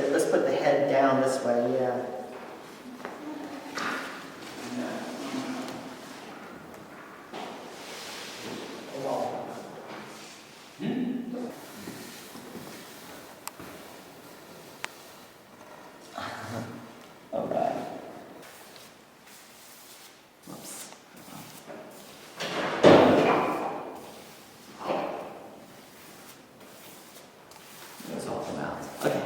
Let's put the head down this way, yeah. All right. Whoops. Those all come out. Okay.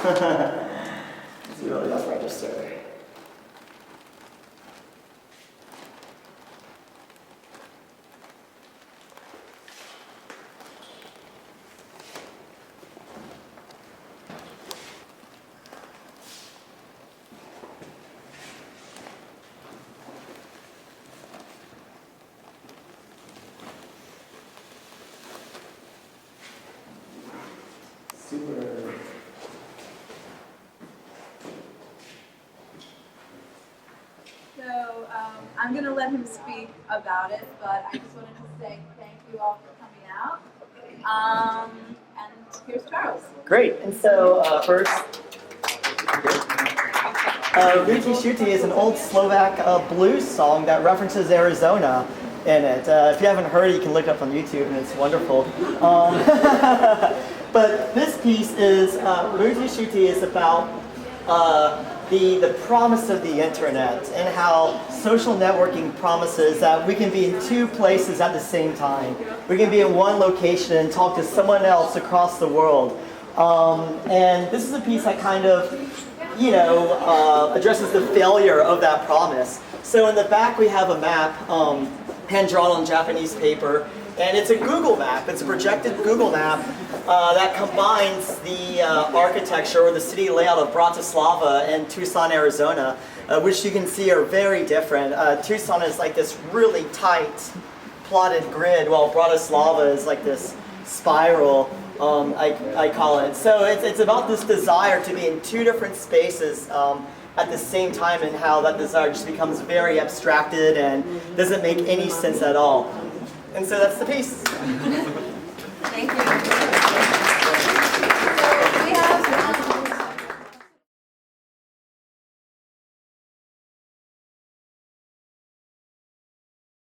It's really not register. Super. So I'm going to let him speak about it, but I just wanted to say thank you all for coming out. And here's Charles. Great. And so first, Ruty Šuty is an old Slovak blues song that references Arizona in it. If you haven't heard it, you can look it up on YouTube, and it's wonderful. But this piece is, Ruty Šuty is about the promise of the internet and how social networking promises that we can be in two places at the same time. We can be in one location and talk to someone else across the world. And this is a piece that kind of, addresses the failure of that promise. So in the back we have a map, hand drawn on Japanese paper, and it's a Google map. It's a projected Google map that combines the architecture or the city layout of Bratislava and Tucson, Arizona, which you can see are very different. Tucson is like this really tight, plotted grid, while Bratislava is like this spiral, I call it. So it's about this desire to be in two different spaces at the same time, and how that desire just becomes very abstracted and doesn't make any sense at all. And so that's the piece. Thank you.